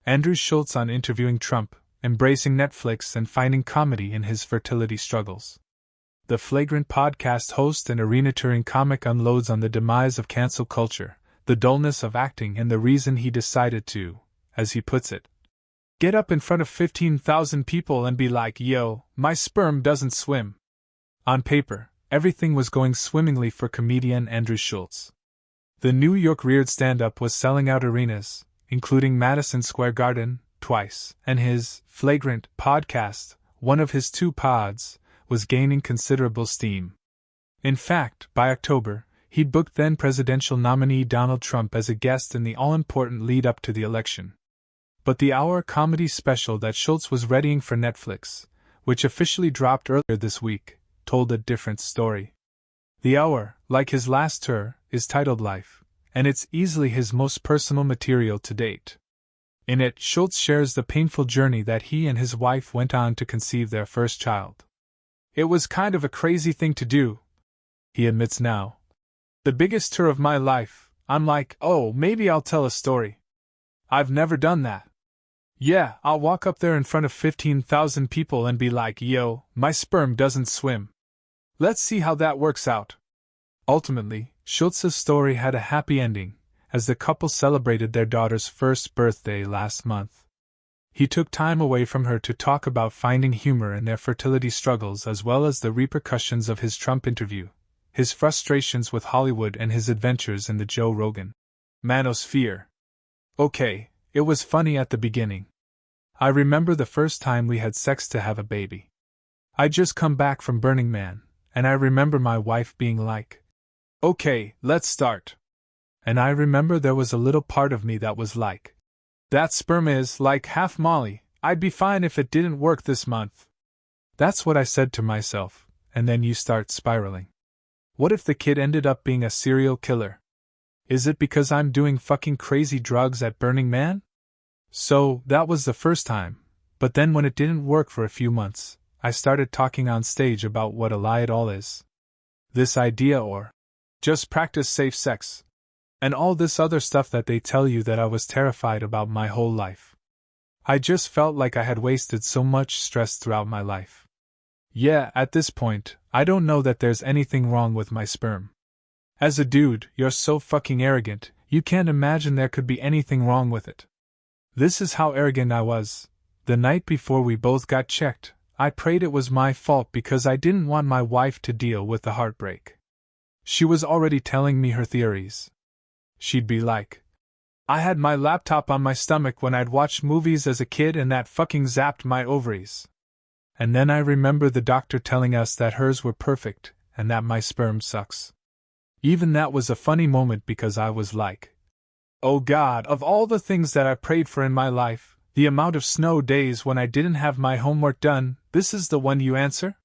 Andrew Schulz on interviewing Trump, embracing Netflix and finding comedy in his fertility struggles. The Flagrant podcast host and arena touring comic unloads on the demise of cancel culture, the dullness of acting, and the reason he decided to, as he puts it, get up in front of 15,000 people and be like, "Yo, my sperm doesn't swim." On paper, everything was going swimmingly for comedian Andrew Schulz. The New York-reared stand-up was selling out arenas, including Madison Square Garden, twice, and his Flagrant podcast, one of his two pods, was gaining considerable steam. In fact, by October, he'd booked then-presidential nominee Donald Trump as a guest in the all-important lead-up to the election. But the hour comedy special that Schulz was readying for Netflix, which officially dropped earlier this week, told a different story. The hour, like his last tour, is titled Life, and it's easily his most personal material to date. In it, Schulz shares the painful journey that he and his wife went on to conceive their first child. "It was kind of a crazy thing to do," he admits now. "The biggest tour of my life. I'm like, oh, maybe I'll tell a story. I've never done that. Yeah, I'll walk up there in front of 15,000 people and be like, yo, my sperm doesn't swim. Let's see how that works out." Ultimately, Schulz's story had a happy ending, as the couple celebrated their daughter's first birthday last month. He took time away from her to talk about finding humor in their fertility struggles as well as the repercussions of his Trump interview, his frustrations with Hollywood, and his adventures in the Joe Rogan manosphere. "Okay, it was funny at the beginning. I remember the first time we had sex to have a baby. I'd just come back from Burning Man, and I remember my wife being like, 'Okay, let's start.' And I remember there was a little part of me that was like, 'That sperm is like half Molly, I'd be fine if it didn't work this month.' That's what I said to myself, and then you start spiraling. What if the kid ended up being a serial killer? Is it because I'm doing fucking crazy drugs at Burning Man?" So, that was the first time, but then when it didn't work for a few months, I started talking on stage about what a lie it all is. This idea or just practice safe sex. And all this other stuff that they tell you that I was terrified about my whole life. I just felt like I had wasted so much stress throughout my life. Yeah, at this point, I don't know that there's anything wrong with my sperm. As a dude, you're so fucking arrogant, you can't imagine there could be anything wrong with it. This is how arrogant I was. The night before we both got checked, I prayed it was my fault because I didn't want my wife to deal with the heartbreak. She was already telling me her theories. She'd be like, "I had my laptop on my stomach when I'd watched movies as a kid and that fucking zapped my ovaries." And then I remember the doctor telling us that hers were perfect and that my sperm sucks. Even that was a funny moment because I was like, oh God, of all the things that I prayed for in my life, the amount of snow days when I didn't have my homework done, this is the one you answer?